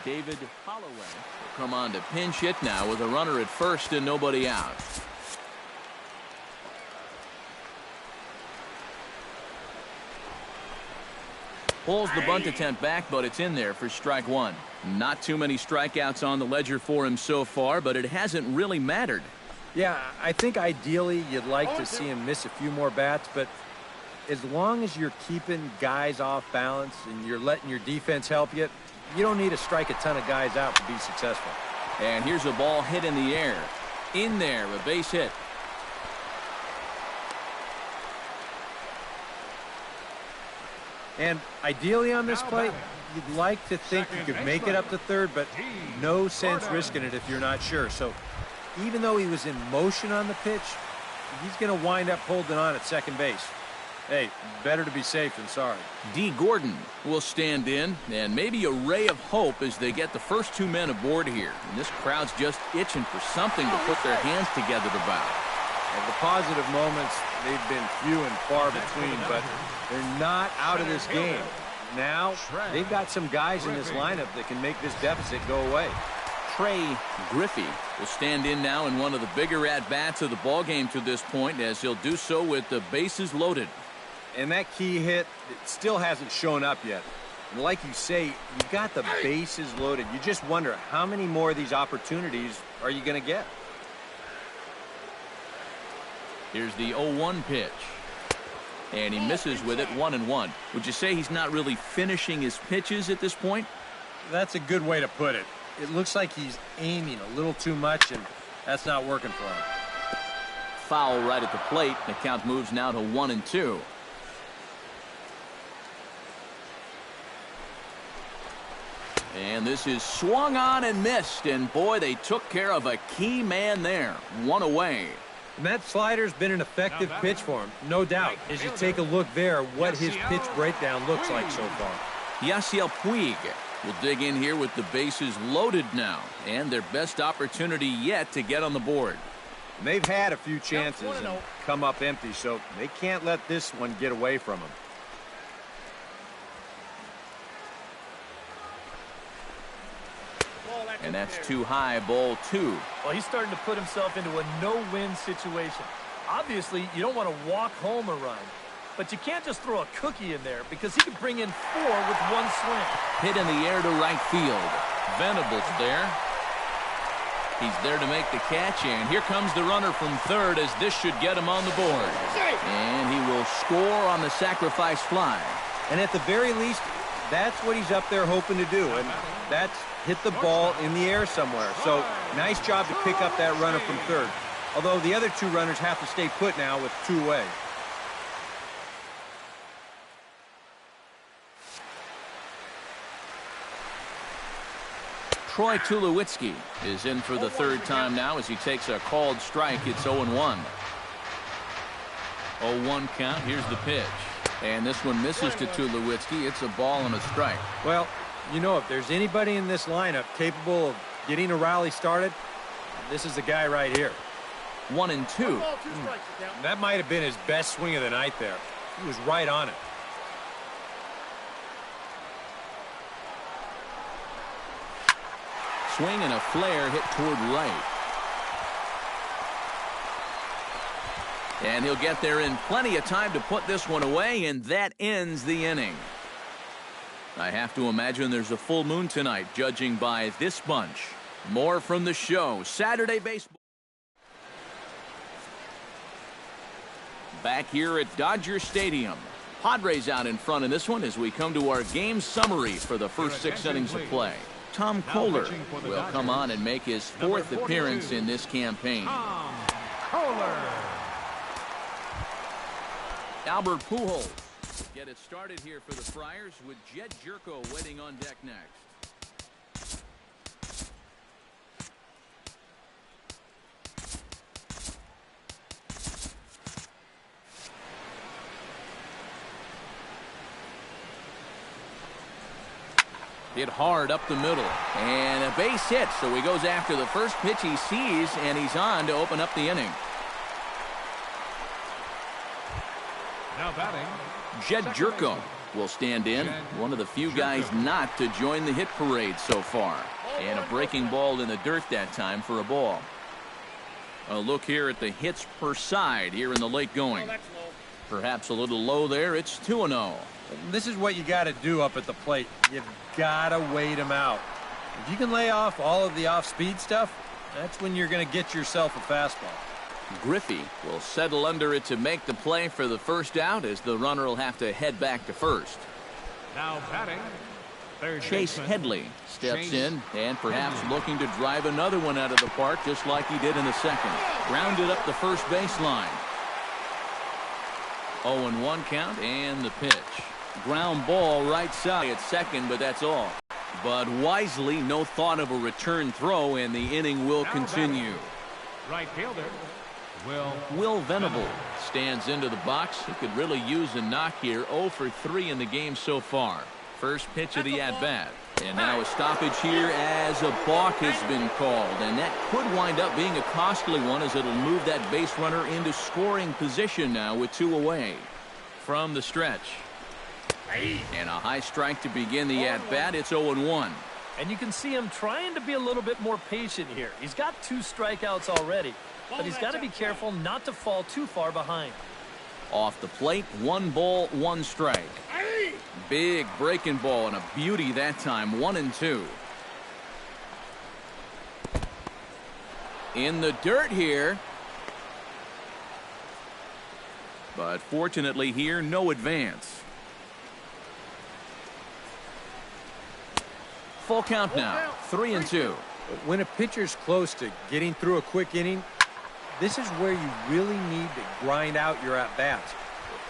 David Holloway will come on to pinch hit now with a runner at first and nobody out. Pulls the bunt attempt back, but it's in there for strike 1. Not too many strikeouts on the ledger for him so far, but it hasn't really mattered. Yeah, I think ideally you'd like to see him miss a few more bats, but as long as you're keeping guys off balance and you're letting your defense help you, you don't need to strike a ton of guys out to be successful. And here's a ball hit in the air. In there, a base hit. And ideally on this play, you'd like to think you could make it up to third, but no sense risking it if you're not sure. So even though he was in motion on the pitch, he's going to wind up holding on at second base. Hey, better to be safe than sorry. D. Gordon will stand in, and maybe a ray of hope as they get the first 2 men aboard here. And this crowd's just itching for something to put their hands together about. And the positive moments, they've been few and far between, but they're not out of this game. Now, they've got some guys in this lineup that can make this deficit go away. Trey Griffey will stand in now in one of the bigger at-bats of the ballgame to this point, as he'll do so with the bases loaded. And that key hit, it still hasn't shown up yet. And like you say, you got the bases loaded. You just wonder how many more of these opportunities are you going to get? Here's the 0-1 pitch. And he misses with it, 1-1. Would you say he's not really finishing his pitches at this point? That's a good way to put it. It looks like he's aiming a little too much, and that's not working for him. Foul right at the plate. The count moves now to 1-2. And this is swung on and missed, and boy, they took care of a key man there. 1 away. And that slider's been an effective pitch for him, no doubt. As you take a look there, what his pitch breakdown looks like so far. Yasiel Puig will dig in here with the bases loaded now, and their best opportunity yet to get on the board. And they've had a few chances and come up empty, so they can't let this one get away from them. And that's too high, ball 2. Well, he's starting to put himself into a no-win situation. Obviously, you don't want to walk home a run, but you can't just throw a cookie in there because he could bring in 4 with 1 swing. Hit in the air to right field. Venables there. He's there to make the catch, and here comes the runner from third as this should get him on the board. And he will score on the sacrifice fly. And at the very least, that's what he's up there hoping to do, and that's hit the ball in the air somewhere. So nice job to pick up that runner from third. Although the other 2 runners have to stay put now with 2 away. Troy Tulowitzki is in for the 3rd time now as he takes a called strike. It's 0-1. 0-1 count. Here's the pitch. And this one misses to Tulowitzki. It's a ball and a strike. Well, you know, if there's anybody in this lineup capable of getting a rally started, this is the guy right here. 1-2. That might have been his best swing of the night there. He was right on it. Swing and a flare hit toward right. And he'll get there in plenty of time to put this one away, and that ends the inning. I have to imagine there's a full moon tonight, judging by this bunch. More from the show. Saturday Baseball. Back here at Dodger Stadium. Padres out in front in this one as we come to our game summary for the first 6 innings of play. Tom Kohler will come on and make his 4th appearance in this campaign. Tom Kohler. Albert Pujols get it started here for the Friars with Jed Jerko waiting on deck next. Hit hard up the middle and a base hit, so he goes after the first pitch he sees, and he's on to open up the inning. Now batting, Jed Jerko will stand in, one of the few guys not to join the hit parade so far. And a breaking ball in the dirt that time for a ball. A look here at the hits per side here in the late going. Perhaps a little low there. It's 2-0. This is what you got to do up at the plate. You've got to wait him out. If you can lay off all of the off-speed stuff, that's when you're going to get yourself a fastball. Griffey will settle under it to make the play for the first out, as the runner will have to head back to first. now batting, third Chase baseman, Headley steps Chase in and perhaps Headley. looking to drive another one out of the park, just like he did in the second. Grounded up the first baseline. 0-1 count and the pitch. Ground ball right side at second, but that's all. But wisely, no thought of a return throw, and the inning will Now continue. right fielder, Will Venable stands into the box. He could really use a knock here. 0 for 3 in the game so far. First pitch of the at-bat. And now a stoppage here as a balk has been called. And that could wind up being a costly one, as it'll move that base runner into scoring position now with 2 away. From the stretch. And a high strike to begin the at-bat. It's 0-1. And you can see him trying to be a little bit more patient here. He's got 2 strikeouts already, but he's got to be careful not to fall too far behind. Off the plate, 1 ball, 1 strike. Big breaking ball and a beauty that time. 1-2. In the dirt here. But fortunately here, no advance. Full count now. 3-2. When a pitcher's close to getting through a quick inning, this is where you really need to grind out your at-bats,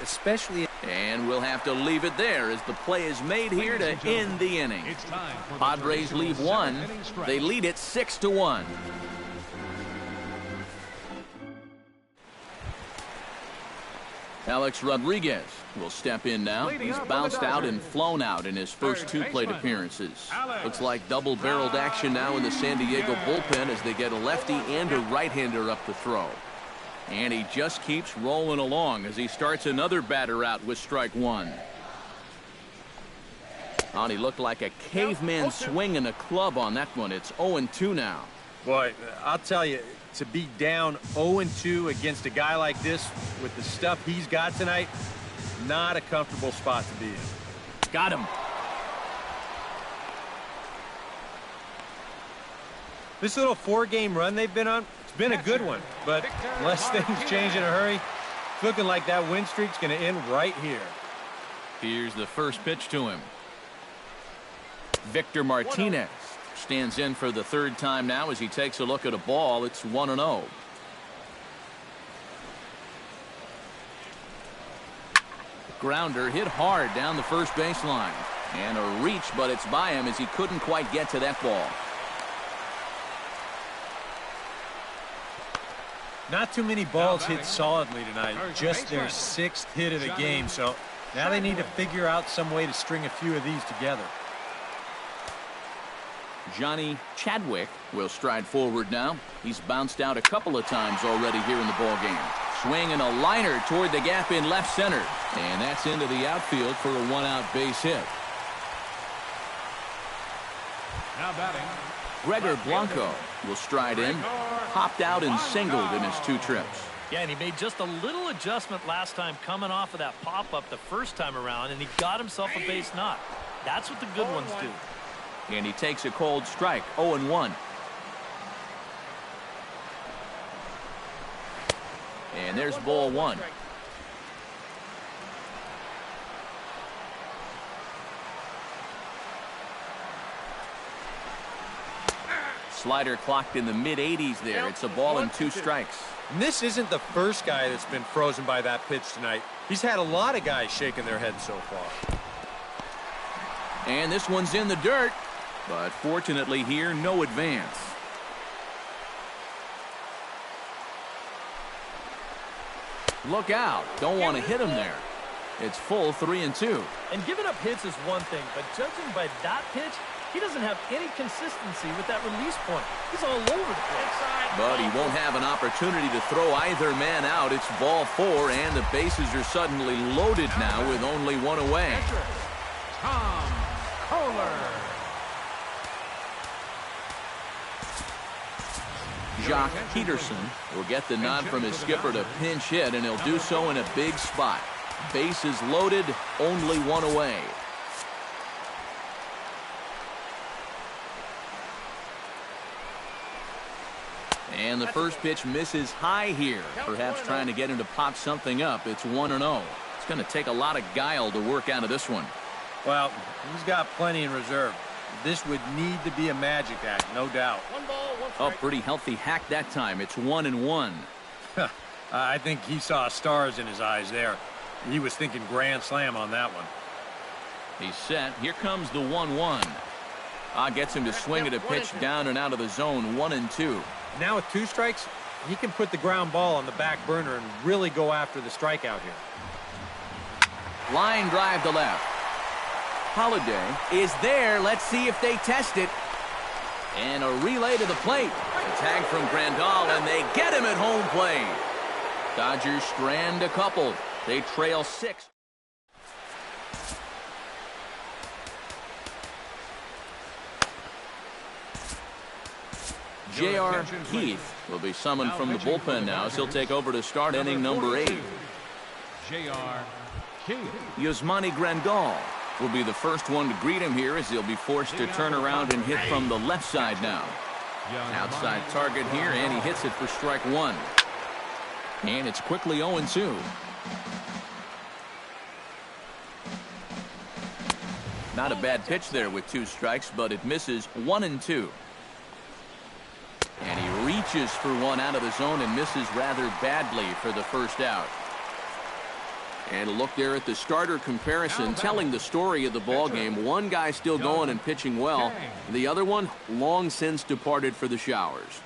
especially. And we'll have to leave it there as the play is made here to end the inning. it's time for the Padres traditional leave 1. 7th-inning stretch. They lead it 6-1. Alex Rodriguez will step in now. Leading He's up on bounced the out Dodgers. and flown out in his first Third 2 plate baseman, appearances. Alex Looks like double-barreled action now in the San Diego bullpen as they get a lefty and a right-hander up to throw. And he just keeps rolling along as he starts another batter out with strike 1. Oh, he looked like a caveman swinging a club on that one. It's 0-2 now. Boy, I'll tell you, to be down 0-2 against a guy like this with the stuff he's got tonight, not a comfortable spot to be in. Got him. This little 4-game run they've been on, it's been a good one, but unless things change in a hurry, it's looking like that win streak's going to end right here. Here's the first pitch to him. Victor Martinez stands in for the 3rd time now as he takes a look at a ball. It's 1-0. Grounder hit hard down the first baseline. And a reach, but it's by him as he couldn't quite get to that ball. Not too many balls hit solidly tonight, just their 6th hit of the game, so now they need to figure out some way to string a few of these together. Johnny Chadwick will stride forward now. He's bounced out a couple of times already here in the ballgame. Swinging a liner toward the gap in left center. And that's into the outfield for a 1-out base hit. Now batting, Gregor Blanco will stride in. Popped out and singled in his 2 trips. Yeah, and he made just a little adjustment last time coming off of that pop-up the first time around, and he got himself a base knock. That's what the good ones do. And he takes a cold strike, 0-1. And there's ball one. Slider clocked in the mid-80s there. It's a ball and 2 strikes. And this isn't the first guy that's been frozen by that pitch tonight. He's had a lot of guys shaking their heads so far. And this one's in the dirt. But fortunately here, no advance. Look out. Don't want to hit him there. It's full 3-2. And giving up hits is one thing, but judging by that pitch, he doesn't have any consistency with that release point. He's all over the place. But he won't have an opportunity to throw either man out. It's ball 4, and the bases are suddenly loaded now with only 1 away. Tom Kohler. Jock Peterson will get the nod from his skipper to pinch hit, and he'll do so in a big spot. Bases loaded, only 1 away. And the first pitch misses high here, perhaps trying to get him to pop something up. It's 1-0. It's going to take a lot of guile to work out of this one. Well, he's got plenty in reserve. This would need to be a magic act, no doubt. Oh, pretty healthy hack that time. It's 1-1. I think he saw stars in his eyes there. He was thinking grand slam on that one. He's set. Here comes the 1-1. Gets him to swing at a pitch down and out of the zone, 1-2. Now with 2 strikes, he can put the ground ball on the back burner and really go after the strikeout here. Line drive to left. Holiday is there. Let's see if they test it. And a relay to the plate. A tag from Grandal, and they get him at home plate. Dodgers strand a couple. They trail 6. J.R. Keith will be summoned from the bullpen now, as he'll take over to start inning number 8. J.R. Keith. Yasmani Grandal will be the first one to greet him here, as he'll be forced to turn around and hit from the left side now. Outside target here, and he hits it for strike 1. And it's quickly 0-2. Not a bad pitch there with 2 strikes, but it misses 1-2. And he reaches for one out of the zone and misses rather badly for the first out. And a look there at the starter comparison, telling the story of the ball game. One guy still going and pitching well. The other one long since departed for the showers.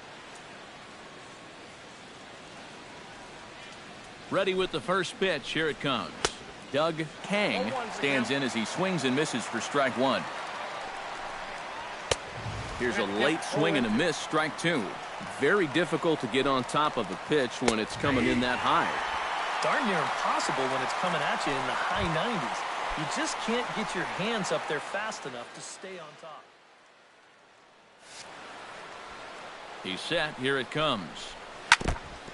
Ready with the first pitch. Here it comes. Doug Kang stands in as he swings and misses for strike 1. Here's a late swing and a miss, strike 2. Very difficult to get on top of a pitch when it's coming in that high. Darn near impossible when it's coming at you in the high 90s. You just can't get your hands up there fast enough to stay on top. He's set. Here it comes.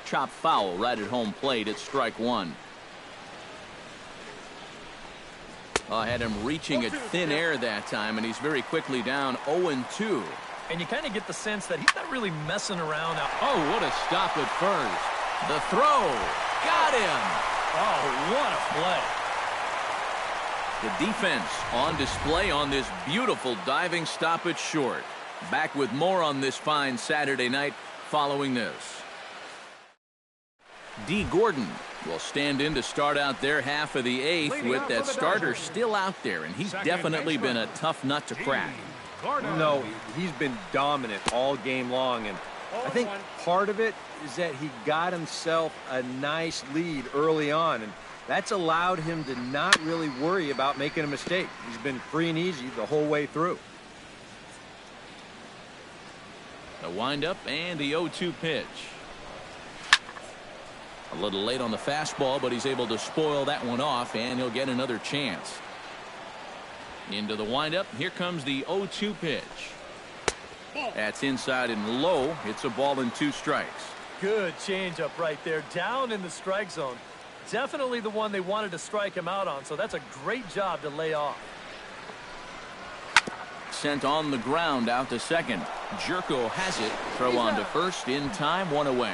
Chop foul right at home plate. It's strike 1. Had him reaching at thin air that time, and he's very quickly down 0-2. And you kind of get the sense that he's not really messing around out. Oh, what a stop at first. The throw. Got him. Oh, what a play. The defense on display on this beautiful diving stop at short. Back with more on this fine Saturday night following this. D. Gordon will stand in to start out their half of the 8th with that starter still out there, and he's definitely been a tough nut to crack. No, he's been dominant all game long, and I think part of it is that he got himself a nice lead early on, and that's allowed him to not really worry about making a mistake. He's been free and easy the whole way through. A windup and the 0-2 pitch. A little late on the fastball, but he's able to spoil that one off, and he'll get another chance. Into the windup. Here comes the 0-2 pitch. That's inside and low. It's a ball and 2 strikes. Good changeup right there, down in the strike zone. Definitely the one they wanted to strike him out on, so that's a great job to lay off. Sent on the ground out to second. Jerko has it. Throw on to first in time, one away.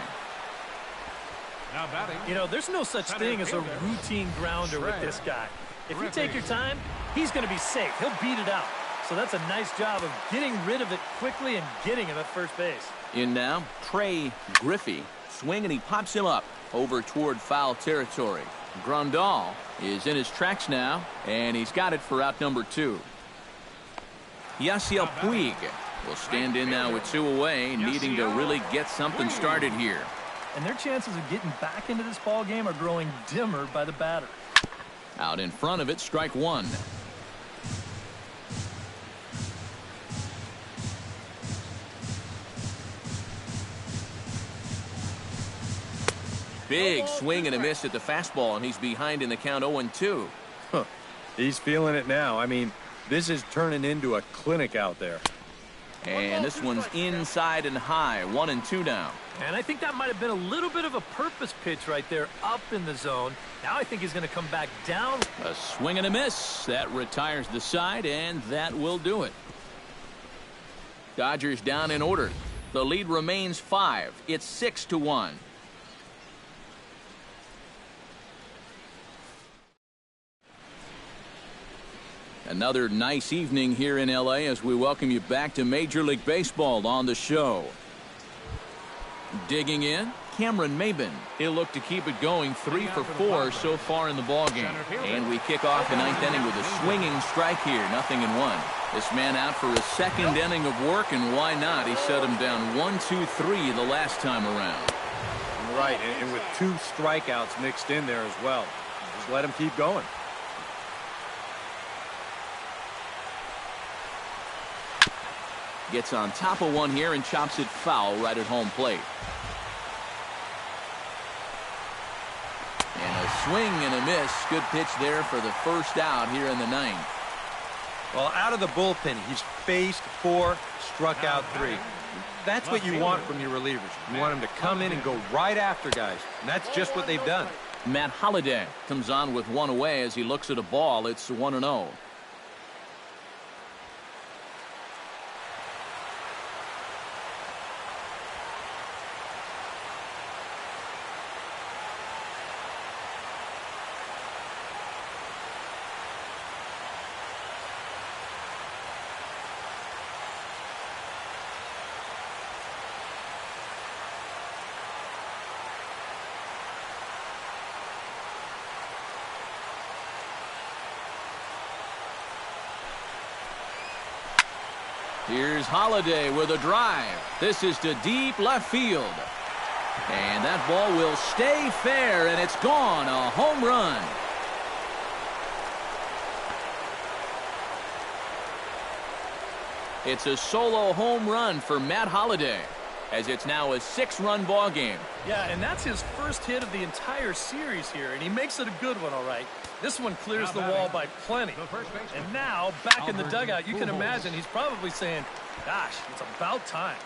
Now batting. You know, there's no such thing as a routine grounder with this guy. If you take your time, he's going to be safe. He'll beat it out. So that's a nice job of getting rid of it quickly and getting him at first base. In now, Trey Griffey. Swing and he pops him up over toward foul territory. Grandal is in his tracks now, and he's got it for out number 2. Yasiel Puig will stand in now with 2 away, needing to really get something started here. And their chances of getting back into this ball game are growing dimmer by the batter. Out in front of it, strike 1. Big swing and a miss at the fastball, and he's behind in the count 0-2. Huh. He's feeling it now. I mean, this is turning into a clinic out there. And this one's inside and high, 1-2 now. And I think that might have been a little bit of a purpose pitch right there up in the zone. Now I think he's going to come back down. A swing and a miss. That retires the side, and that will do it. Dodgers down in order. The lead remains 5. It's 6-1. Another nice evening here in L.A. as we welcome you back to Major League Baseball on the show. Digging in, Cameron Maybin. He'll look to keep it going 3 for 4 so far in the ballgame. And we kick off the 9th inning with a swinging strike here, 0-1. This man out for his 2nd inning of work, and why not? He set him down 1-2-3 the last time around. Right, and with 2 strikeouts mixed in there as well. Just let him keep going. Gets on top of one here and chops it foul right at home plate. And a swing and a miss. Good pitch there for the first out here in the 9th. Well, out of the bullpen, he's faced 4, struck out 3. That's what you want from your relievers. You want them to come in and go right after guys. And that's just what they've done. Matt Holliday comes on with 1 away as he looks at a ball. It's 1-0. Here's Holliday with a drive. This is to deep left field. And that ball will stay fair, and it's gone. A home run. It's a solo home run for Matt Holliday, as it's now a 6-run ball game. Yeah, and that's his first hit of the entire series here, and he makes it a good one, all right. This one clears the wall by plenty. And now, back in the dugout, you can imagine he's probably saying, gosh, it's about time.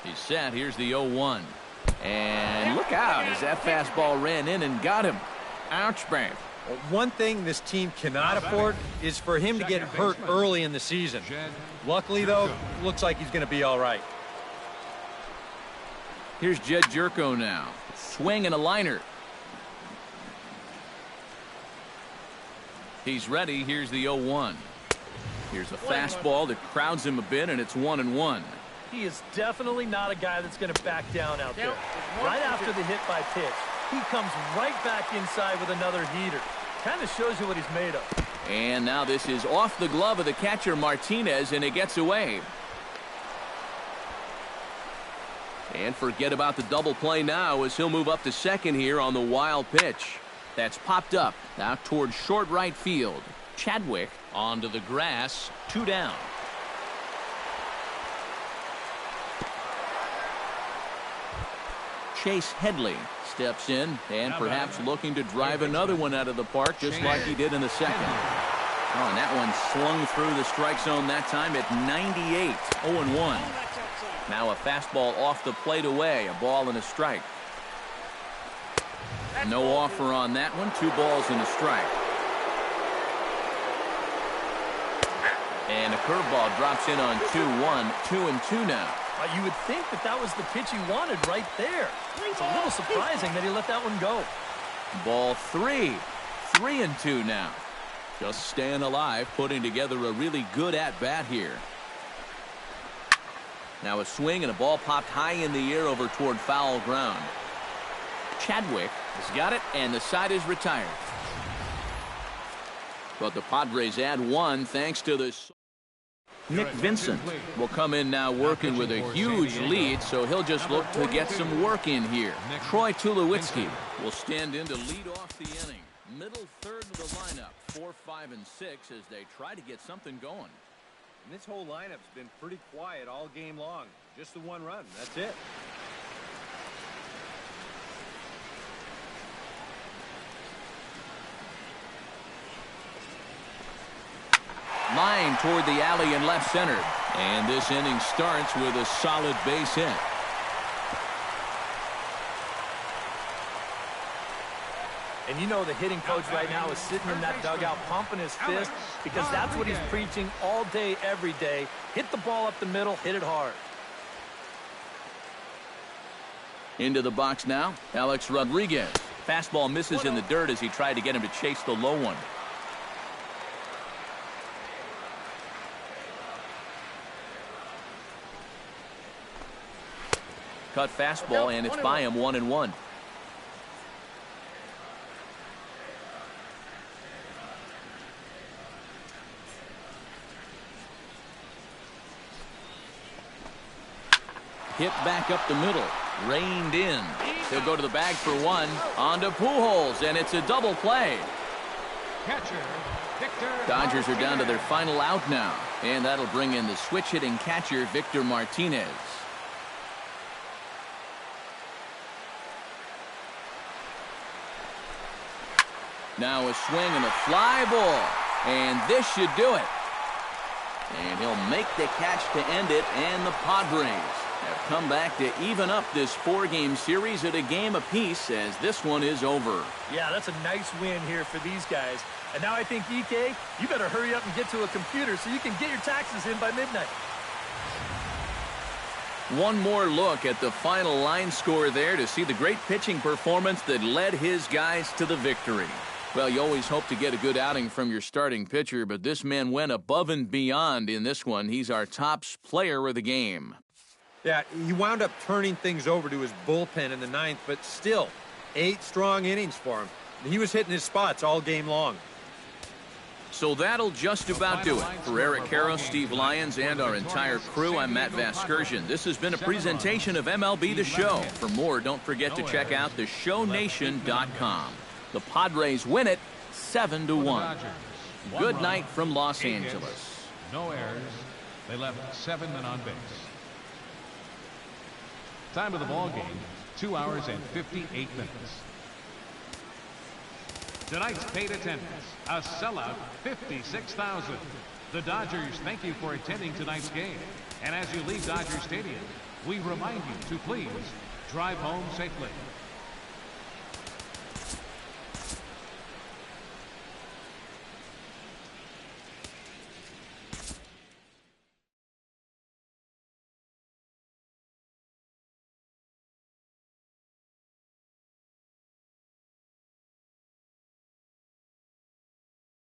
He's set. Here's the 0-1. And look out as that fastball ran in and got him. Ouch, man. Well, one thing this team cannot afford is for him to get hurt early in the season. Luckily, though, looks like he's going to be all right. Here's Jed Jerko now. Swing and a liner. He's ready. Here's the 0-1. Here's a fastball that crowds him a bit, and it's 1-1. He is definitely not a guy that's going to back down out there. Right after the hit by pitch, he comes right back inside with another heater. Kind of shows you what he's made of. And now this is off the glove of the catcher Martinez, and it gets away. And forget about the double play now as he'll move up to second here on the wild pitch. That's popped up now towards short right field. Chadwick onto the grass, 2 down. Chase Headley steps in and perhaps looking to drive another one out of the park just like he did in the second. Oh, and that one slung through the strike zone that time at 98, 0-1. Now a fastball off the plate away. A ball and a strike. No offer on that one. 2 balls and a strike. And a curveball drops in on 2-1. 2-2 now. You would think that was the pitch he wanted right there. It's a little surprising that he let that one go. Ball 3. 3-2 now. Just staying alive, putting together a really good at-bat here. Now a swing and a ball popped high in the air over toward foul ground. Chadwick has got it, and the side is retired. But the Padres add 1 thanks to this. Nick Vincent will come in now working with a huge lead, so he'll just look to get some work in here. Troy Tulowitzki will stand in to lead off the inning. Middle third of the lineup, 4, 5, and 6 as they try to get something going. And this whole lineup's been pretty quiet all game long. Just the 1 run. That's it. Line toward the alley and left center. And this inning starts with a solid base hit. And you know the hitting coach right now is sitting in that dugout pumping his fist because that's what he's preaching all day, every day. Hit the ball up the middle, hit it hard. Into the box now, Alex Rodriguez. Fastball misses in the dirt as he tried to get him to chase the low one. Cut fastball, and it's by him 1-1. Hit back up the middle. Reined in. He'll go to the bag for 1. On to Pujols, and it's a double play. Catcher, Victor Dodgers are down to their final out now. And that'll bring in the switch-hitting catcher, Victor Martinez. Now a swing and a fly ball. And this should do it. And he'll make the catch to end it, and the Padres have come back to even up this 4-game series at a game apiece as this one is over. Yeah, that's a nice win here for these guys. And now I think, EK, you better hurry up and get to a computer so you can get your taxes in by midnight. One more look at the final line score there to see the great pitching performance that led his guys to the victory. Well, you always hope to get a good outing from your starting pitcher, but this man went above and beyond in this one. He's our top player of the game. Yeah, he wound up turning things over to his bullpen in the 9th, but still, 8 strong innings for him. He was hitting his spots all game long. So that'll just about do it. For Eric Caro, Steve Lyons, and our entire crew, I'm Matt Vasgersian. This has been a presentation of MLB The Show. For more, don't forget to check out theshownation.com. The Padres win it 7-1. Good night from Los Angeles. No errors. They left 7 men on base. Time of the ball game, 2 hours and 58 minutes. Tonight's paid attendance, a sellout 56,000. The Dodgers thank you for attending tonight's game. And as you leave Dodger Stadium, we remind you to please drive home safely.